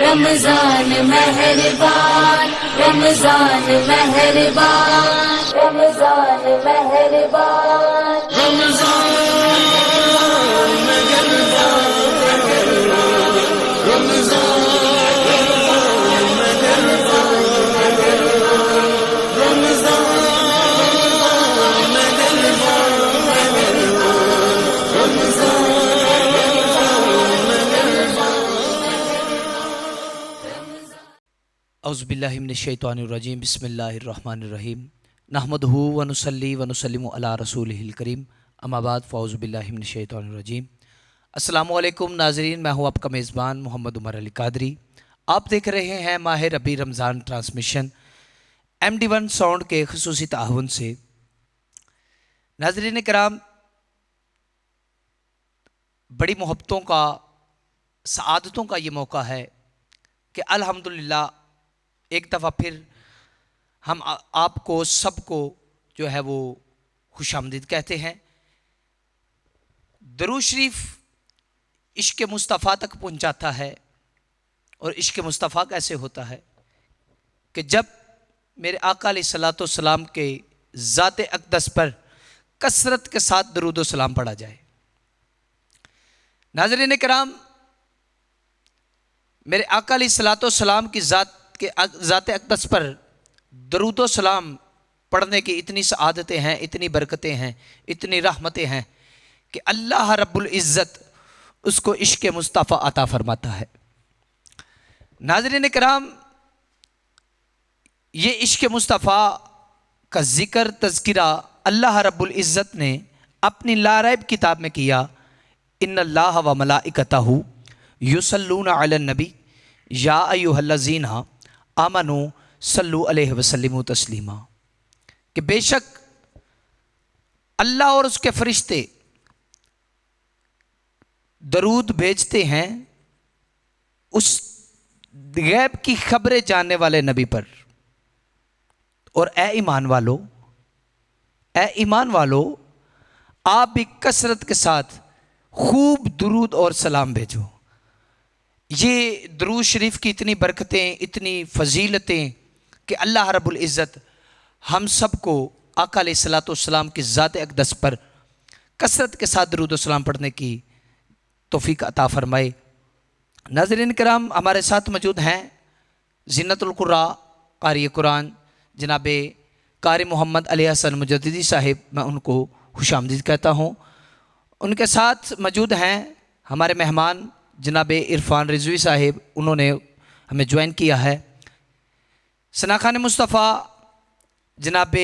रमजान मेहरबान, रमजान मेहरबान, रमजान मेहरबान, रमजान औज़ुबिल्लाहि मिनश्शैतानिर्रजीम बिस्मिल्लाहिर्रहमानिर्रहीम नहमदुहु व नुसल्ली व नुसल्लिमु अला रसूलिहिल करीम अम्मा बाद फ़औज़ुबिल्लाहि मिनश्शैतानिर्रजीम। अस्सलामु अलैकुम नाज़रीन, मैं हूँ आपका मेज़बान मोहम्मद उमर अली कादरी। आप देख रहे हैं माह रबी रमज़ान ट्रांसमिशन MD1 साउंड के ख़ुसूसी ताउन से। नाज़रीन कराम, बड़ी मोहब्बतों का, सआदतों का ये मौका है कि अल्हम्दुलिल्लाह एक दफ़ा फिर हम आपको सबको जो है वो खुशामदीद कहते हैं। दरूद शरीफ इश्क़ मुस्तफ़ा तक पहुंचाता है। और इश्क़ मुस्तफ़ा कैसे होता है कि जब मेरे आका अलैहिस्सलातु वस्सलाम के ज़ात अक़दस पर कसरत के साथ दरूद व सलाम पढ़ा जाए। नाज़रीन कराम, मेरे आका अलैहिस्सलातु वस्सलाम की ज़ात अक़दस पर दरूद व सलाम पढ़ने की इतनी सआदतें हैं, इतनी बरकतें हैं, इतनी रहमतें हैं कि अल्लाह रब्बुल इज़्ज़त उसको इश्क़ मुस्तफ़ा अता फरमाता है। नाज़रीन कराम, ये इश्क़ मुस्तफ़ा का ज़िक्र तज़किरा अल्लाह रब्बुल इज़्ज़त ने अपनी लारैब किताब में किया। इन्नल्लाह व मलाइकतहु युसल्लूना अलन नबी या अय्युहल्लज़ीना आमनू सल्लु अलैहि वसल्लिमु तस्लीमा, कि बेशक अल्लाह और उसके फरिश्ते दरूद भेजते हैं उस गैब की खबरें जानने वाले नबी पर। और ए ईमान वालो, आप भी कसरत के साथ खूब दुरूद और सलाम भेजो। ये दुरूद शरीफ की इतनी बरकतें, इतनी फजीलतें कि अल्लाह रब्बुल इज़्ज़त हम सबको आका अलैहिस्सलातु वस्सलाम की ज़ात अक़दस पर कसरत के साथ दुरूद व सलाम पढ़ने की तौफ़ीक अता फ़रमाए। नाज़रीन कराम, हमारे साथ मौजूद हैं ज़ीनतुल क़ुर्रा क़ारी कुरान जनाब कारी मोहम्मद अली हसन मुजद्दिदी साहिब, मैं उनको खुशामदीद कहता हूँ। उनके साथ मौजूद हैं हमारे मेहमान जनाब इरफ़ान रिज़वी साहिब, उन्होंने हमें ज्वाइन किया है। सनाखान मुस्तफ़ा जनाब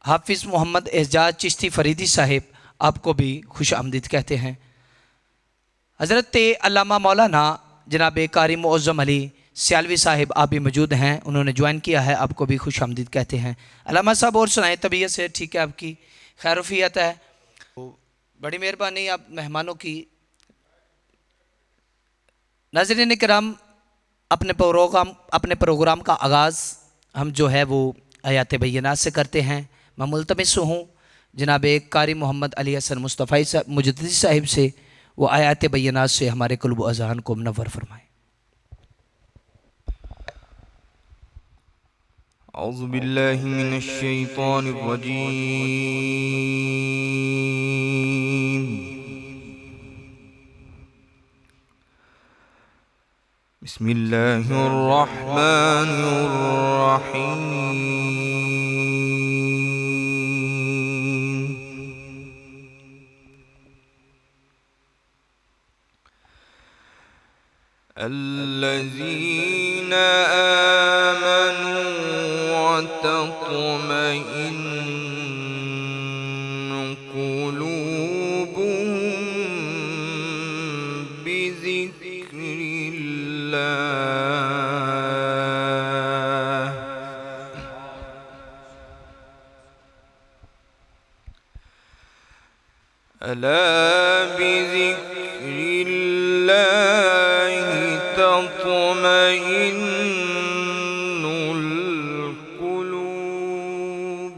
हाफिज़ मोहम्मद एजाज चिश्ती फ़रीदी साहिब, आपको भी खुश आमदीद कहते हैं। हज़रत अल्लामा मौलाना जनाब कारी मुअज़्ज़म अली सियालवी साहिब, आप भी मौजूद हैं, उन्होंने ज्वाइन किया है, आपको भी खुश आमदीद कहते हैं। अल्लामा साहब, और सुनाएं, तबीयत से ठीक है, आपकी खैरुफियत है? बड़ी मेहरबानी आप मेहमानों की। नाज़रीन किराम, अपने प्रोग्राम का आगाज़ हम जो है वो आयात बय्यनात से करते हैं। मैं मुल्तमिस हूँ जनाब कारी मोहम्मद अली हसन मुस्तफ़ा मुजद्दिदी साहिब से, वो आयात बय्यनात से हमारे क़ुल्ब व अज़हान को मुनव्वर फरमाएँ। औज़ु बिल्लाहि मिनश शैतानिर रजीम। बिस्मिल्लाहिर रहमानिर रहीम। अल्लज़ीना आमनू वतत्मइन्नु क़ुलूबुहुम बिज़िक्रिल्लाह। अला बिज़िक्रिल्लाहि तत्मइन्नुल क़ुलूब।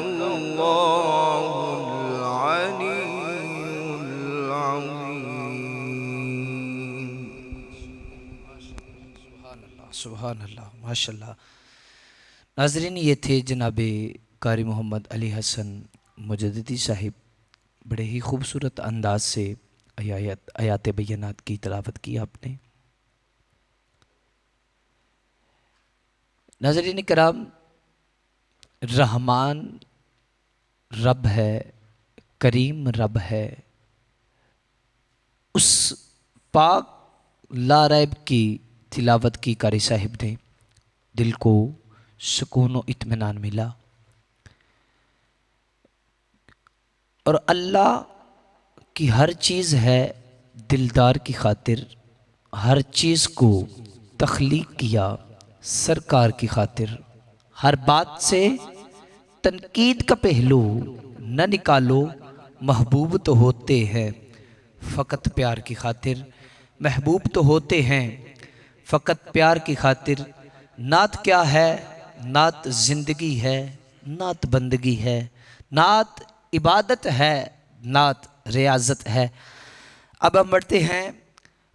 सदक़ल्लाहुल अलीयुल अज़ीम। सुभान अल्लाह, माशाल्लाह। नाज़रीन, ये थे जनाब कारी मोहम्मद अली हसन मुजद्दिदी साहिब। बड़े ही खूबसूरत अंदाज से आयात बय्यनात की तिलावत की आपने। नाज़रीन कराम, रहमान रब है, करीम रब है। उस पाक लारैब की तिलावत की कारी साहिब ने दिल को सुकून व इत्मीनान मिला। और अल्लाह की हर चीज़ है दिलदार की खातिर, हर चीज़ को तख्लीक किया सरकार की खातिर। हर बात से तनकीद का पहलू न निकालो, महबूब तो होते हैं फ़कत प्यार की खातिर। महबूब तो होते हैं फ़कत प्यार की खातिर। नात क्या है? नात ज़िंदगी है, नात बंदगी है, नात इबादत है, नात रियाज़त है। अब हम बढ़ते हैं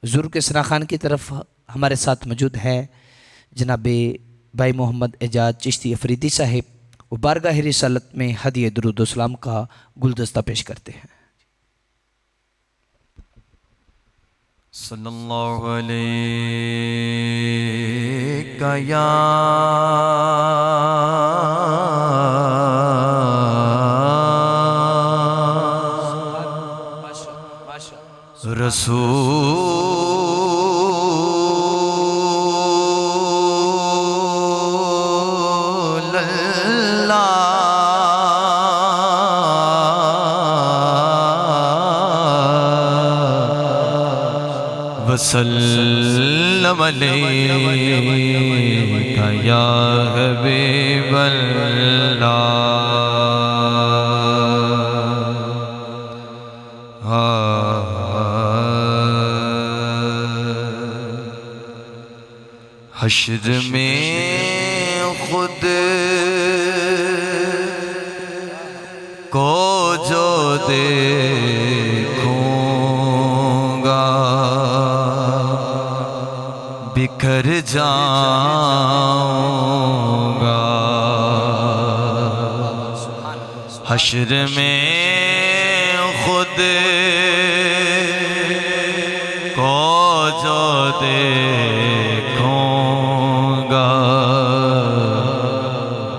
हुज़ूर के सना खान की तरफ। हमारे साथ मौजूद हैं जनाब भाई मोहम्मद एजाज चिश्ती अफरीदी साहिब। वो बारगाह रिसालत में हदिया दुरूद व सलाम का गुलदस्ता पेश करते हैं। सल्लल्लाहु अलैका या रसूल अल्लाह वसल्लम अलैका या हबीबल्लाह। हश्र में खुद को जो देखूंगा बिखर जाऊंगा। हश्र में खुद को जो देखूंगा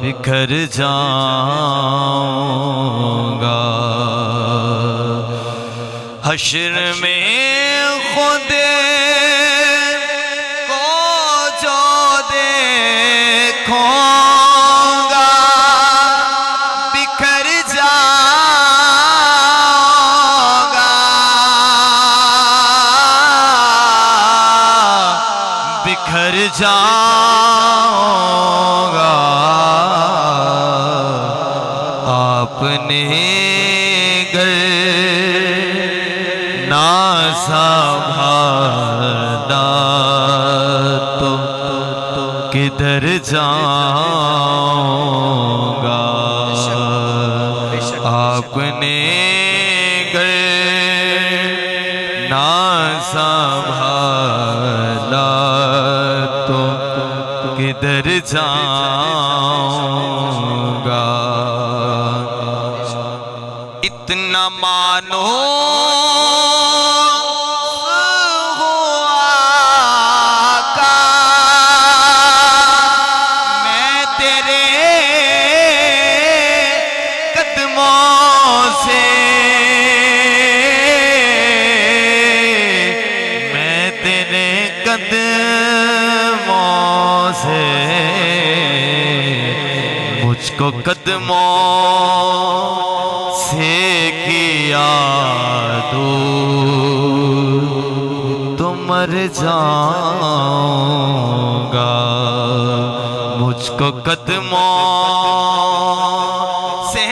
बिखर जाऊंगा। हश्र में खुद को जो देखूंगा बिखर जाऊंगा। बिखर जाऊंगा। आपने घर ना संभाला तो किधर जाऊंगा। आपने घर ना संभाला तो किधर जाऊंगा। इतना मानो मुझको कदमों से किया दूर तो मर जाऊंगा। मुझको कदमों से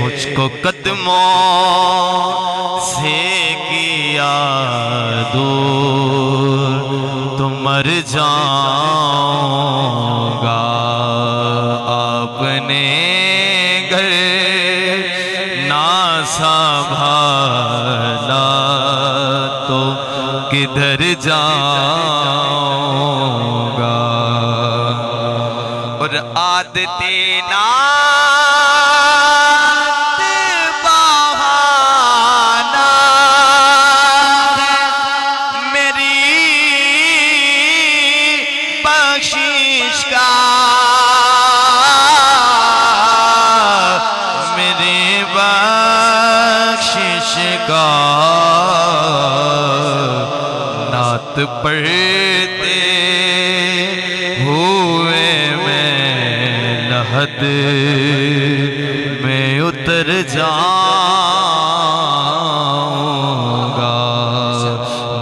मुझको कदमों से किया दूर तो मर जाऊंगा। आपने घर ना संभाला तो किधर जाऊंगा। और आदते नात बहाना है मेरी बख्शिश का, मेरी बख्शिश का। नात पढ़ते हुए मैं लहद में उतर जाऊंगा।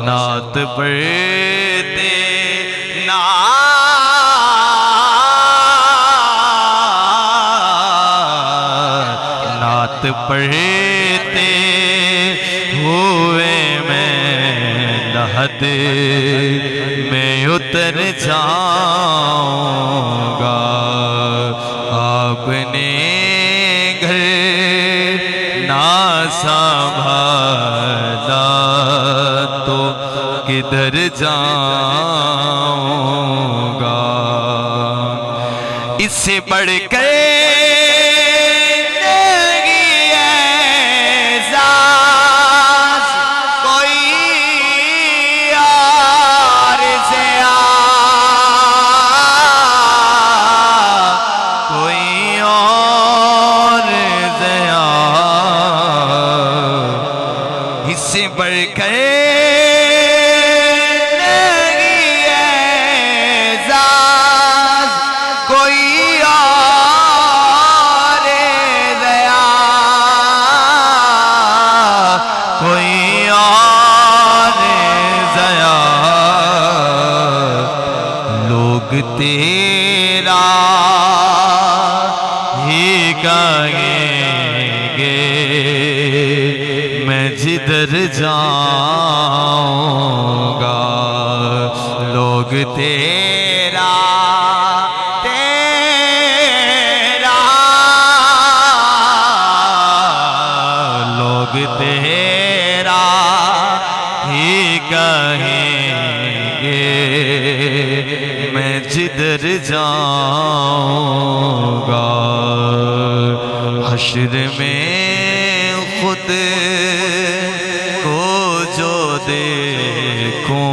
नात पढ़ते नात पढ़ते हुए मैं लहद में उतर जाऊंगा। आपने घर ना संभाला तो किधर जाऊंगा। इससे बढ़कर तेरा ही कहेंगे मैं जिधर जाऊंगा। लोग तेरा तेरा लोग तेरा ही कहेंगे मैं जिधर जाऊंगा। हश्र में खुद को जो देखूंगा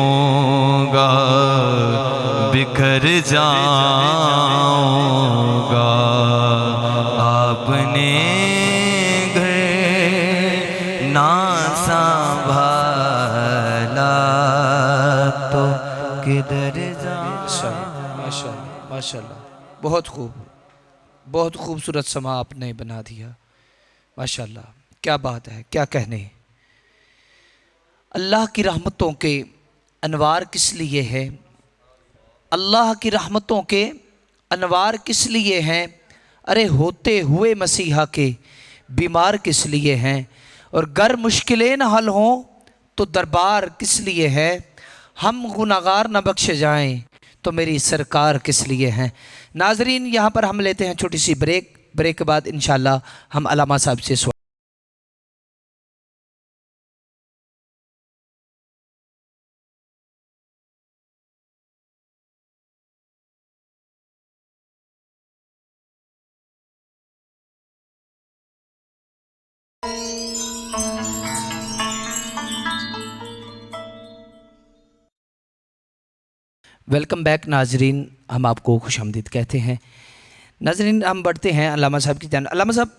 बिखर जाऊंगा। आपने घर ना संभाला तो किधर माशाल्लाह, बहुत खूब, बहुत खूबसूरत समा आपने बना दिया। माशाल्लाह, क्या बात है, क्या कहने। अल्लाह की रहमतों के अनवार किस लिए है? अल्लाह की रहमतों के अनवार किस लिए हैं? अरे होते हुए मसीहा के बीमार किस लिए हैं? और गर मुश्किलें न हल हों तो दरबार किस लिए है? हम गुनाहगार न बख्शे जाएं तो मेरी सरकार किस लिए हैं? नाजरीन, यहाँ पर हम लेते हैं छोटी सी ब्रेक। ब्रेक के बाद इंशाल्लाह हम अल्लामा साहब से सवाल। वेलकम बैक नाजरीन, हम आपको खुशामदीद कहते हैं। नाजरीन, हम बढ़ते हैं अल्लामा साहब की जान। अल्लामा साहब,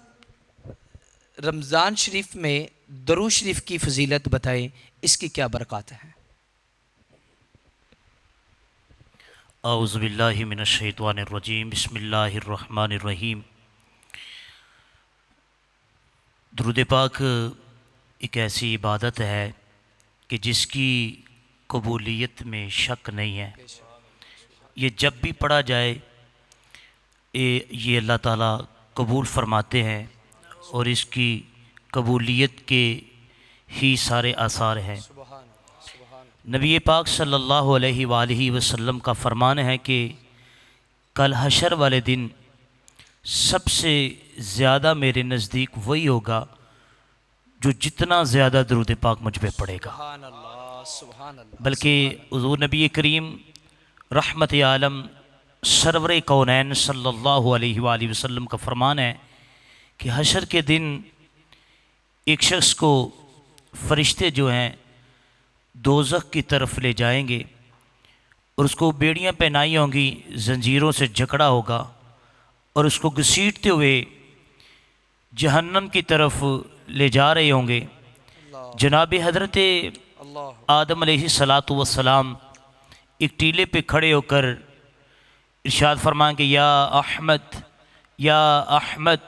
रमज़ान शरीफ में दरूद शरीफ की फजीलत बताएं, इसकी क्या बरक़ात है? औज़ु बिल्लाहि मिनश्शैतानिर्रजीम, बिस्मिल्लाहिर्रहमानिर्रहीम। दुरूद पाक एक ऐसी इबादत है कि जिसकी कबूलियत में शक नहीं है। ये जब भी पढ़ा जाए ये अल्लाह ताला कबूल फरमाते हैं और इसकी कबूलियत के ही सारे आसार हैं। नबी पाक सल्लल्लाहु अलैहि वसल्लम का फरमान है कि कल हशर वाले दिन सबसे ज़्यादा मेरे नज़दीक वही होगा जो जितना ज़्यादा दरूद पाक मुझ पे पड़ेगा। बल्कि हुज़ूर नबी करीम रहमत आलम सरवर कौनैन सल्लल्लाहु अलैहि वसल्लम का फरमान है कि हशर के दिन एक शख्स को फरिश्ते जो हैं दोज़ख की तरफ ले जाएंगे और उसको बेड़ियां पहनाई होंगी, जंजीरों से जकड़ा होगा और उसको घसीटते हुए जहन्नम की तरफ ले जा रहे होंगे। जनाब हज़रत आदम अलैहिस्सलातु वस्सलाम एक टीले पे खड़े होकर इरशाद फरमाएंगे, या अहमद,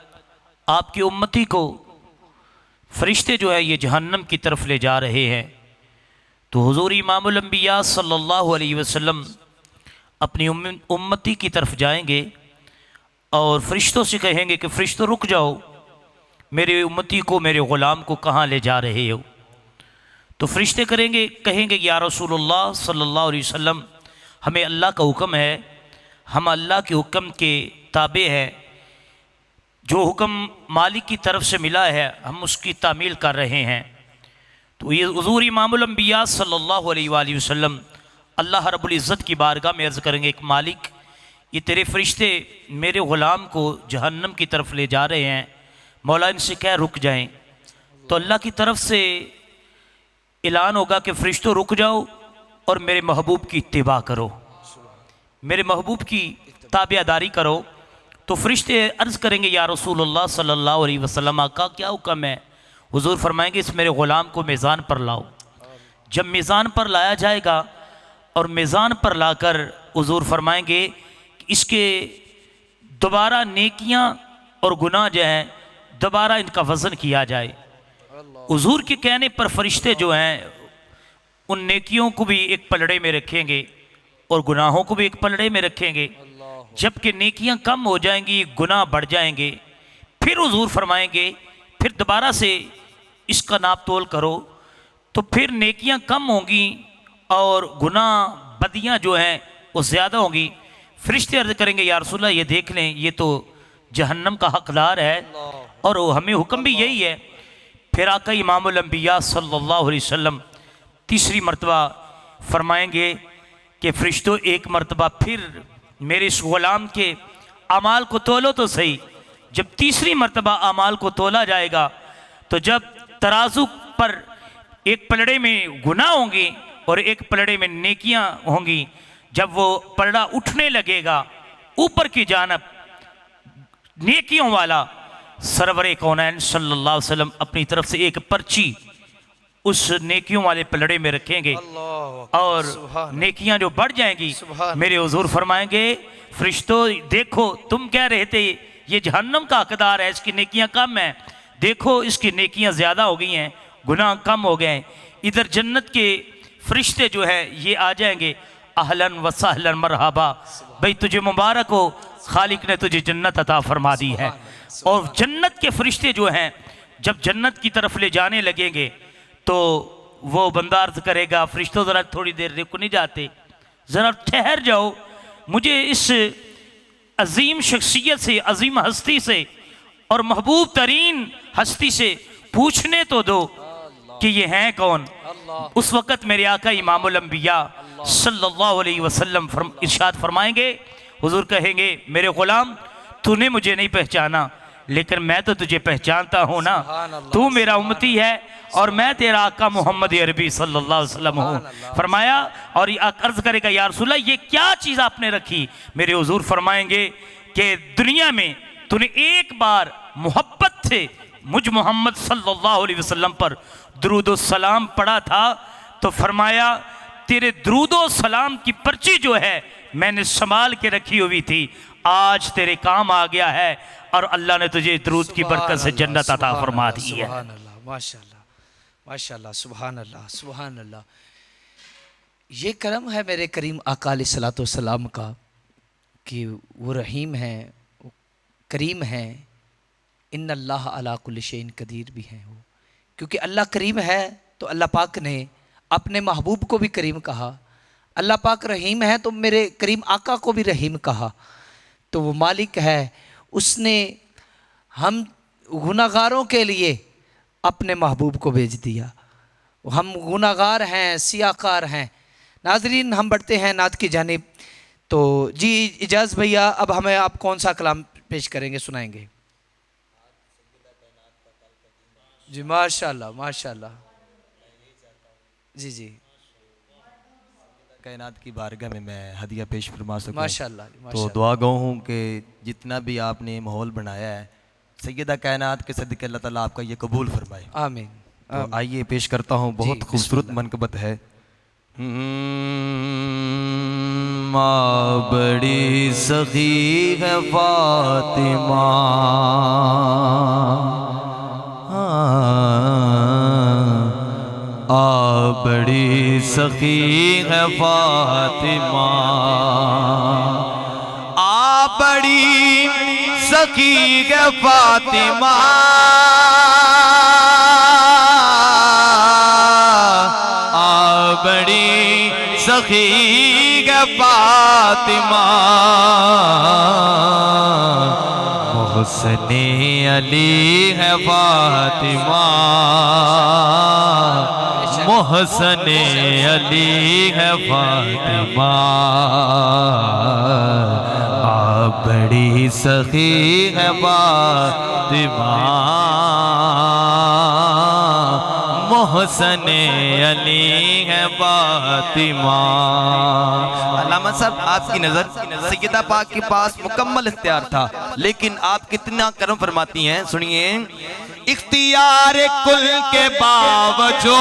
आपकी उम्मती को फरिश्ते जो है ये जहन्नम की तरफ ले जा रहे हैं। तो हुज़ूर इमामुल अंबिया सल्लल्लाहु अलैहि वसल्लम अपनी उम्मती की तरफ जाएंगे और फरिश्तों से कहेंगे कि फरिश्तों रुक जाओ, मेरे उम्मती को, मेरे ग़ुलाम को कहाँ ले जा रहे हो। तो फरिश्ते कहेंगे या रसूलुल्लाह सल्लल्लाहु अलैहि वसल्लम, हमें अल्लाह का हुक्म है, हम अल्लाह के हुक्म के ताबे हैं, जो हुक्म मालिक की तरफ से मिला है हम उसकी तामील कर रहे हैं। तो ये हुज़ूर इमामुल अंबिया सल्लल्लाहु अलैहि वसल्लम अल्लाह रब्बुल इज़्ज़त की बारगाह में अर्ज़ करेंगे, एक मालिक, ये तेरे फरिश्ते मेरे ग़ुलाम को जहन्नम की तरफ ले जा रहे हैं, मौला इनसे कह रुक जाएं। तो अल्लाह की तरफ से ऐलान होगा कि फरिश्तों रुक जाओ और मेरे महबूब की इत्तिबा करो, मेरे महबूब की ताबेदारी करो। तो फरिश्ते अर्ज़ करेंगे, या रसूलुल्लाह सल्लल्लाहु अलैहि वसल्लम, आका क्या हुक्म है। हुज़ूर फरमाएंगे, इस मेरे ग़ुलाम को मीज़ान पर लाओ। जब मीज़ान पर लाया जाएगा और मीज़ान पर लाकर हुज़ूर फरमाएंगे इसके दोबारा नेकियां और गुनाह जो हैं दोबारा इनका वज़न किया जाए। हुज़ूर के कहने पर फरिश्ते जो हैं उन नेकियों को भी एक पलड़े में रखेंगे और गुनाहों को भी एक पलड़े में रखेंगे। जबकि नेकियां कम हो जाएंगी, गुनाह बढ़ जाएंगे, फिर हुज़ूर फरमाएंगे फिर दोबारा से इसका नाप तोल करो, तो फिर नेकियां कम होंगी और गुनाह बदियां जो हैं वो ज़्यादा होंगी। फरिश्ते अर्ज़ करेंगे, या रसूलल्लाह ये देख लें, ये तो जहन्नम का हकदार है और हमें हुक्म भी यही है। फिर आका इमामुल अंबिया सल्लल्लाहु अलैहि वसल्लम तीसरी मरतबा फरमाएंगे कि फरिश्तों एक मरतबा फिर मेरे इस ग़ुलाम के अमाल को तोलो तो सही। जब तीसरी मरतबा अमाल को तोला जाएगा तो जब तराजू पर एक पलड़े में गुनाह होंगे और एक पलड़े में नेकियां होंगी, जब वो पलड़ा उठने लगेगा ऊपर की जानब नेकियों वाला, सरवर कौनैन सल्लल्लाहु अलैहि वसल्लम अपनी तरफ से एक पर्ची उस नेकियों वाले पलड़े में रखेंगे और नेकियां जो बढ़ जाएंगी, मेरे हुजूर फरमाएंगे, फरिश्तों देखो तुम कह रहे थे ये जहन्नम का हकदार है, इसकी नेकियां कम हैं, देखो इसकी नेकियां ज़्यादा हो गई हैं, गुनाह कम हो गए हैं। इधर जन्नत के फरिश्ते जो है ये आ जाएंगे, अहलन व सहलन मरहबा, भाई तुझे मुबारक हो, खालिक ने तुझे जन्नत अता फरमा दी है। और जन्नत के फरिश्ते जो हैं जब जन्नत की तरफ ले जाने लगेंगे तो वो बंदा अर्ज़ करेगा, फरिश्तों ज़रा थोड़ी देर रुक नहीं जाते, ज़रा ठहर जाओ, मुझे इस अजीम शख्सियत से, अजीम हस्ती से और महबूब तरीन हस्ती से पूछने तो दो कि ये हैं कौन। उस वक़्त मेरे आका इमामुल अंबिया सल्लल्लाहु अलैहि वसल्लम इरशाद फरमाएंगे, हुजूर कहेंगे, मेरे ग़ुलाम तूने मुझे नहीं पहचाना लेकिन मैं तो तुझे पहचानता हूँ ना, तू मेरा उम्मती है और मैं तेरा आका मोहम्मद अरबी सल्लल्लाहु अलैहि वसल्लम हूँ। फरमाया और अर्ज़ करेगा, या रसूलल्लाह ये क्या चीज़ आपने रखी। मेरे हुजूर फरमाएंगे कि दुनिया में तूने एक बार मोहब्बत से मुझ मोहम्मद सल्लल्लाहु अलैहि वसल्लम पर दुरूद व सलाम पढ़ा था, तो फरमाया तेरे दुरूद व सलाम की पर्ची जो है मैंने संभाल के रखी हुई थी, आज तेरे काम आ गया है और अल्लाह ने तुझे दुरूद की बरकत से जन्नत अता फरमा दी है। माशाअल्लाह, माशाअल्लाह, सुभान अल्लाह, सुभान अल्लाह। ये करम है मेरे करीम आका अलैहिस्सलातु वस्सलाम का कि वो रहीम हैं, वो करीम हैं, इन्नल्लाह अला कुल्लि शैइन कदीर भी हैं वो। क्योंकि अल्लाह करीम है तो अल्लाह पाक ने अपने महबूब को भी करीम कहा, अल्लाह पाक रहीम है तो मेरे करीम आका को भी रहीम कहा। तो वो मालिक है, उसने हम गुनाहगारों के लिए अपने महबूब को भेज दिया। हम गुनाहगार हैं, सियाकार हैं। नाजरीन, हम बढ़ते हैं नात की जानिब। तो जी इजाज़ भैया, अब हमें आप कौन सा कलाम पेश करेंगे, सुनाएंगे? जी माशाल्लाह माशाल्लाह। जी जी, कायनात की बारगाह में मैं हदिया पेश फरमा सकूं। माशाल्लाह तो माशाल्लाह। दुआ गो हूँ कि जितना भी आपने माहौल बनाया है सैयदा कायनात के सदके अल्लाह ताला आपका ये कबूल फरमाए। आमीन। तो आइए पेश करता हूँ, बहुत खूबसूरत मनकबत है। माँ बड़ी सखी है फातिमा, बड़ी सखी है फातिमा, बड़ी सखी है फातिमा, बड़ी सखी है फातिमा, मोहसिन अली है फातिमा, मोहसिन अली है फातिमा, बड़ी सखी है फातिमा, मोहसिन अली है फातिमा। अल्लामा साहब, आपकी नज़र सैयदा पाक के पास मुकम्मल इख्तियार था, लेकिन आप कितना करम फरमाती हैं, सुनिए। इख्तियार कुल के बावजूद,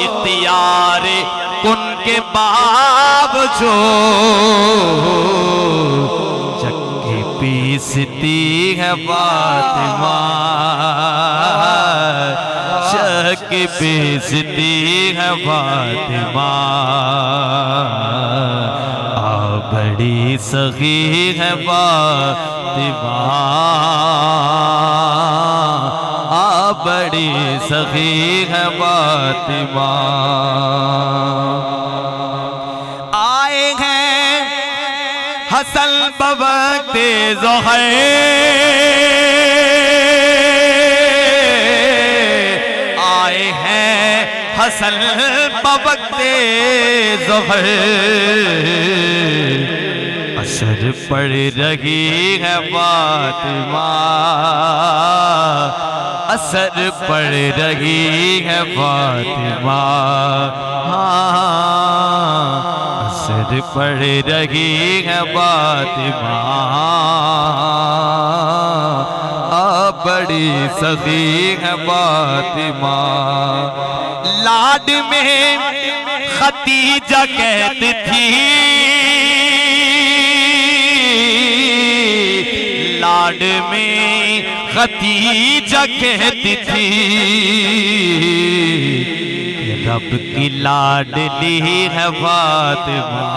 इख्तियार कुल के बावजूद, चक्की पीसती है फातिमा, चक्की पीसती है फातिमा, बड़ी सखी है फातिमा, बड़ी सखी है फातिमा। आए हैं हसन बवक्ते ज़ोहर, आए हैं हसन बवक्ते ज़ोहर, असर पड़ रही है फातिमा, असर पड़ रही है फातिमा, असर पड़ रही है फातिमा, बड़ी सखी है फातिमा। लाड में खदीजा कहती थी, लाड में खदीजा कहती थी, रब की लाडली है फातिमा,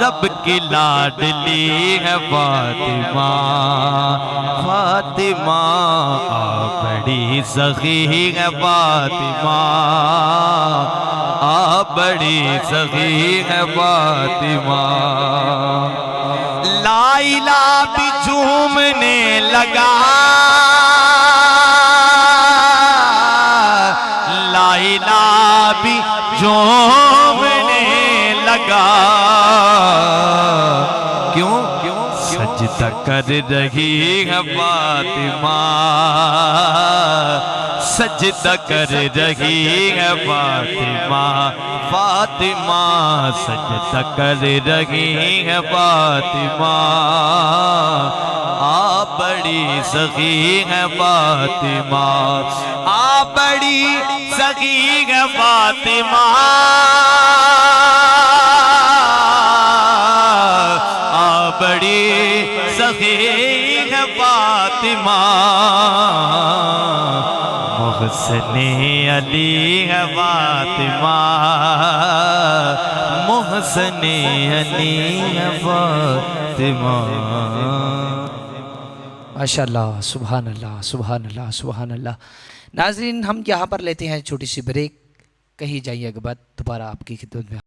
रब की लाडली है फातिमा, फातिमा बड़ी सखी है फातिमा, बड़ी सखी है फातिमा। लाइला भी झूमने लगा, लाइला भी झूमने लगा, क्यों क्यों सजदा कर रही है फातिमा, सजदा कर रही है फातिमा, फातिमा सजदा कर रही है फातिमा, बड़ी सखी है फातिमा, बड़ी सखी है फातिमा, बड़ी सखी है फातिमा, मोहसिन अली है फातिमा, मोहसिन अली है फातिमा। माशाल्लाह, सुभान अल्लाह, सुभान अल्लाह, सुभान अल्लाह। नाज़रीन, हम यहाँ पर लेते हैं छोटी सी ब्रेक। कहीं जाइए के बाद दोबारा आपकी खिदमत में।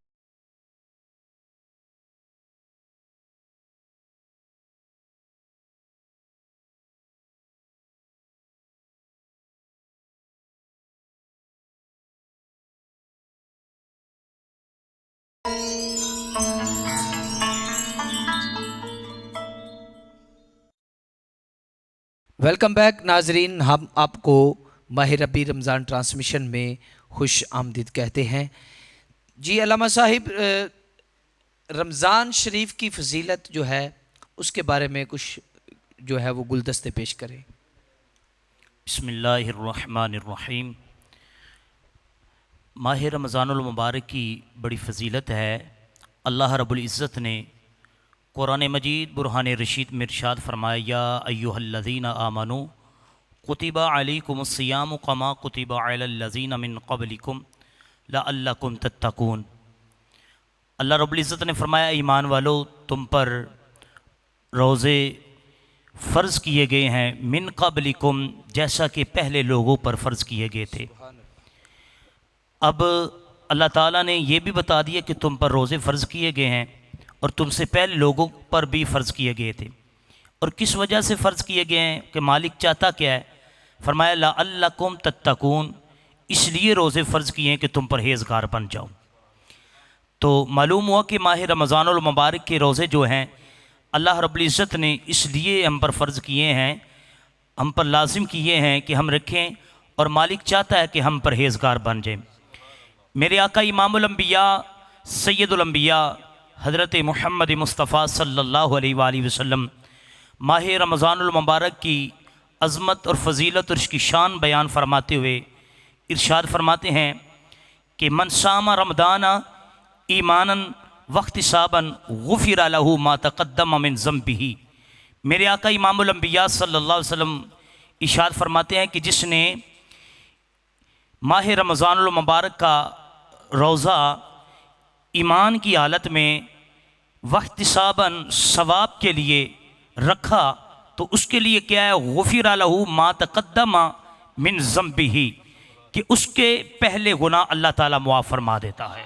वेलकम बैक नाजरीन, हम आपको माह रबी रमज़ान ट्रांसमिशन में खुश आमदीद कहते हैं। जी अल्लामा साहिब, रमज़ान शरीफ की फजीलत जो है उसके बारे में कुछ जो है वो गुलदस्ते पेश करें। बिस्मिल्लाहिर्रहमानिर्रहीम। माह रमज़ानुल मुबारक की बड़ी फजीलत है। अल्लाह रब्बुल इज़्ज़त ने कुरान मजीद बुरहान रशीद में इरशाद फरमाया, या अय्युहल्लज़ीना आमनू कुतिबा अलैकुमुस्सियामु कमा कुतिबा अलल्लज़ीना मिन क़ब्लिकुम लअल्लकुम तत्तकून। अल्लाह रब्बुल इज़्ज़त ने फरमाया, ईमान वालो, तुम पर रोज़े फ़र्ज़ किए गए हैं, मिन क़ब्लिकुम, जैसा कि पहले लोगों पर फ़र्ज़ किए गए थे। अब अल्लाह ताला ने यह भी बता दिया कि तुम पर रोज़े फ़र्ज़ किए गए हैं और तुमसे पहले लोगों पर भी फ़र्ज़ किए गए थे। और किस वजह से फ़र्ज़ किए गए हैं कि मालिक चाहता क्या है? फरमाया लअल्लकुम तत्तकून, इसलिए रोज़े फ़र्ज़ किए हैं कि तुम परहेज़गार बन जाओ। तो मालूम हुआ कि माह रमज़ानुल मुबारक के रोज़े जो हैं अल्लाह रब्बुल इज़्ज़त ने इसलिए हम पर फ़र्ज़ किए हैं, हम पर लाजिम किए हैं कि हम रखें, और मालिक चाहता है कि हम परहेज़गार बन जाएँ। मेरे आका इमामुल अंबिया सैयदुल अंबिया हज़रत मुहम्मद मुस्तफ़ा सल्लल्लाहु अलैहि वसल्लम माह रमज़ानुल मुबारक की अज़मत और फ़जीलत और इसकी शान बयान फरमाते हुए इरशाद फरमाते हैं कि मन सामा रमदाना ईमानन वख्तिसाबन गुफ़िर लहू मा तक़द्दम मिन ज़ंबिही। मेरे आका इमामुल अंबिया सल्लल्लाहु अलैहि वसल्लम इरशाद फरमाते हैं कि जिसने माह रमज़ानुल मुबारक का रोज़ा ईमान की हालत में वख्तिसाबन सवाब के लिए रखा, तो उसके लिए क्या है? गुफ़िर लहू मा तक़द्दम मिन ज़ंबिही, कि उसके पहले गुनाह अल्लाह ताला मुआफ़ फरमा देता है।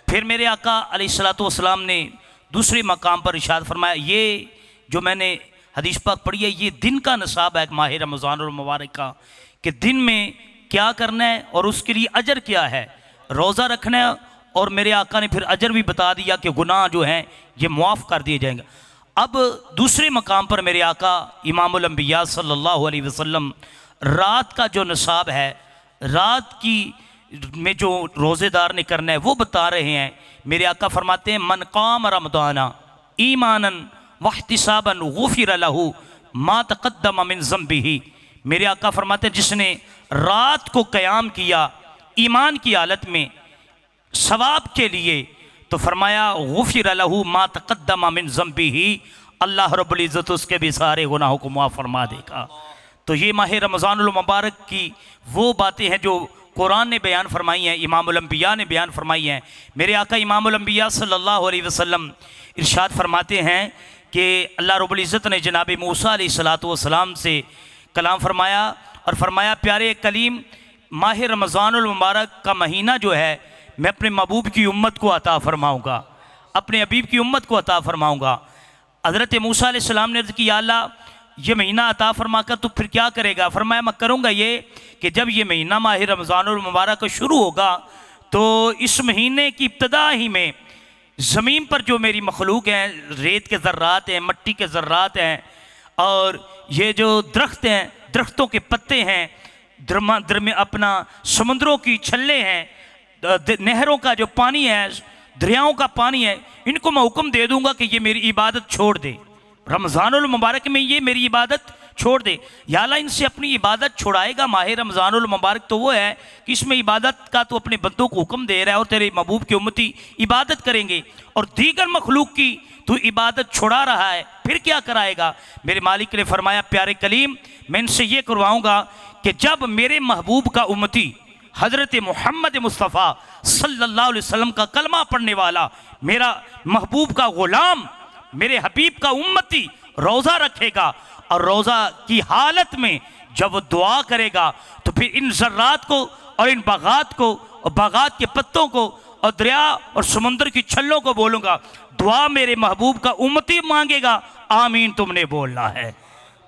फिर मेरे आका अलैहिस्सलातु वस्सलाम ने दूसरे मकाम पर इरशाद फरमाया, ये जो मैंने हदीस पाक पढ़ी है, ये दिन का नसाब है माह रमज़ानुल मुबारक का, कि दिन में क्या करना है और उसके लिए अजर क्या है। रोज़ा रखना है और मेरे आका ने फिर अजर भी बता दिया कि गुनाह जो हैं ये मुआफ़ कर दिए जाएंगे। अब दूसरे मकाम पर मेरे आका इमामुल अंबिया सल्लल्लाहु अलैहि वसल्लम रात का जो नसाब है, रात की में जो रोज़ेदार ने करना है वो बता रहे हैं। मेरे आका फरमाते हैं, मन काम रमदाना ईमानन वहतिसाबन गुफ़िर लहू मा तक़द्दम मिन ज़ंबिही। मेरे आका फरमाते हैं, जिसने रात को क़याम किया ईमान की हालत में सवाब के लिए, तो फरमाया गुफ़िर लहू मा तक़द्दम मिन ज़ंबिही, अल्लाह रब्बुल इज़्ज़त उसके भी सारे गुनाहों को मुआफ़ फरमा देगा। तो ये माह रमज़ानुल मुबारक की वो बातें हैं जो कुरान ने बयान फरमाई हैं, इमामुल अंबिया ने बयान फरमाई हैं। मेरे आका इमामुल अंबिया सल्लल्लाहु अलैहि वसल्लम इरशाद फरमाते हैं कि अल्लाह रब्बुल इज़्ज़त ने जनाब मूसा अलैहिस्सलातु वस्सलाम से कलाम फरमाया और फरमाया, प्यारे कलीम, माह रमज़ानुल मुबारक का महीना जो है मैं अपने महबूब की उम्मत को अता फरमाऊँगा, अपने हबीब की उम्मत को अता फरमाऊँगा। हज़रत मूसा अलैहिस्सलाम ने अर्ज़ की, या अल्लाह, ये महीना अता फरमा कर तो फिर क्या करेगा? फरमाया, मैं करूँगा ये कि जब ये महीना माह रमज़ानुल मुबारक शुरू होगा तो इस महीने की इब्तदा ही में ज़मीन पर जो मेरी मखलूक हैं, रेत के ज़र्रात हैं, मिट्टी के ज़र्रात हैं, और ये जो दरख्त हैं, दरख्तों के पत्ते हैं, अपना समुद्रों की छल्ले हैं, नहरों का जो पानी है, दरियाओं का पानी है, इनको मैं हुक्म दे दूंगा कि ये मेरी इबादत छोड़ दे। रमज़ानुल मुबारक में ये मेरी इबादत छोड़ दे। या अल्लाह, इनसे अपनी इबादत छुड़ाएगा। माह रमज़ानुल मुबारक तो वो है कि इसमें इबादत का तो अपने बंदों को हुक्म दे रहा है और तेरे महबूब के उम्मती इबादत करेंगे, और दीगर मखलूक की तो इबादत छुड़ा रहा है, फिर क्या कराएगा? मेरे मालिक ने फरमाया, प्यारे कलीम, मैं इनसे ये करवाऊँगा कि जब मेरे महबूब का उम्मती हज़रत मुहम्मद मुस्तफ़ा सल्लल्लाहु अलैहि वसल्लम का कलमा पढ़ने वाला, मेरा महबूब का ग़ुलाम, मेरे हबीब का उम्मती रोज़ा रखेगा और रोज़ा की हालत में जब वो दुआ करेगा तो फिर इन ज़र्रात को और इन बागात को और बागात के पत्तों को और दरिया और समुद्र की छल्लों को बोलूँगा, दुआ मेरे महबूब का उम्मती मांगेगा, आमीन तुमने बोलना है।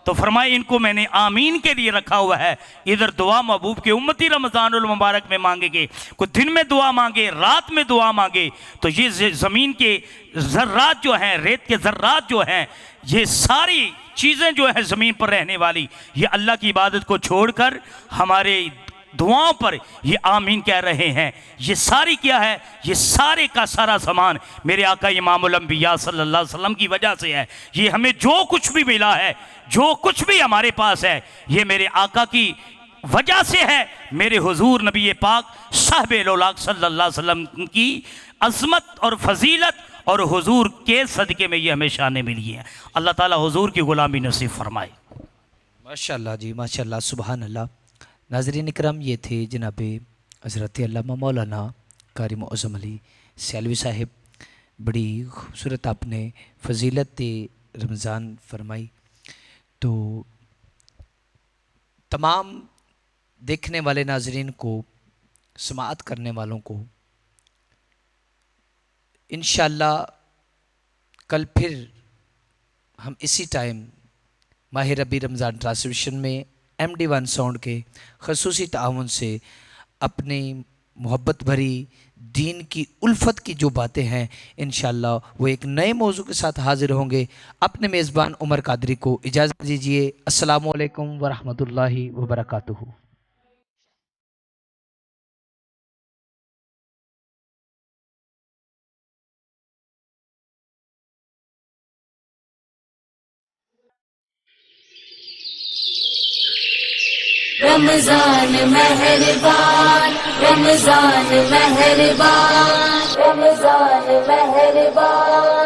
तो फरमाए इनको मैंने आमीन के लिए रखा हुआ है। इधर दुआ महबूब के उम्मती रमज़ानुल मुबारक में मांगेंगे, कोई दिन में दुआ मांगे, रात में दुआ मांगे, तो ये ज़मीन के ज़र्रात जो हैं, रेत के ज़र्रात जो हैं, ये सारी चीज़ें जो है ज़मीन पर रहने वाली, ये अल्लाह की इबादत को छोड़कर हमारे दुआओं पर ये आमीन कह रहे हैं। ये सारी क्या है, ये सारे का सारा सामान मेरे आका इमामुल अंबिया सल्लल्लाहु अलैहि वसल्लम की वजह से है। ये हमें जो कुछ भी मिला है, जो कुछ भी हमारे पास है, ये मेरे आका की वजह से है, मेरे हुजूर नबी पाक साहिब लौलाक सल्लल्लाहु अलैहि वसल्लम की अज़मत और फजीलत और हुजूर के सदक़े में ये हमें शान मिली है। अल्लाह ताला हुजूर की गुलामी नसीब फरमाए। माशाल्लाह जी, माशाल्लाह, सुबहान अल्लाह। नाज़रीन इकराम, ये थे जनाब हज़रत अल्लामा मौलाना कारी मुअज़्ज़म अली सियालवी साहिब। बड़ी खूबसूरत आपने फजीलत रमज़ान फरमाई। तो तमाम देखने वाले नाज़रीन को, समाअत करने वालों को इंशाअल्लाह कल फिर हम इसी टाइम माह रबी रमज़ान ट्रांसमिशन में MD1 साउंड के खसूसी ताउन से अपनी मोहब्बत भरी दीन की उल्फत की जो बातें हैं, इंशाअल्लाह वो एक नए मौजू के साथ हाजिर होंगे। अपने मेज़बान उमर कादरी को इजाज़त दीजिए। अस्सलामु अलैकुम वरहमतुल्लाहि वबरकातुहू। रमजान मेहरबान, रमजान मेहरबान, रमजान मेहरबान।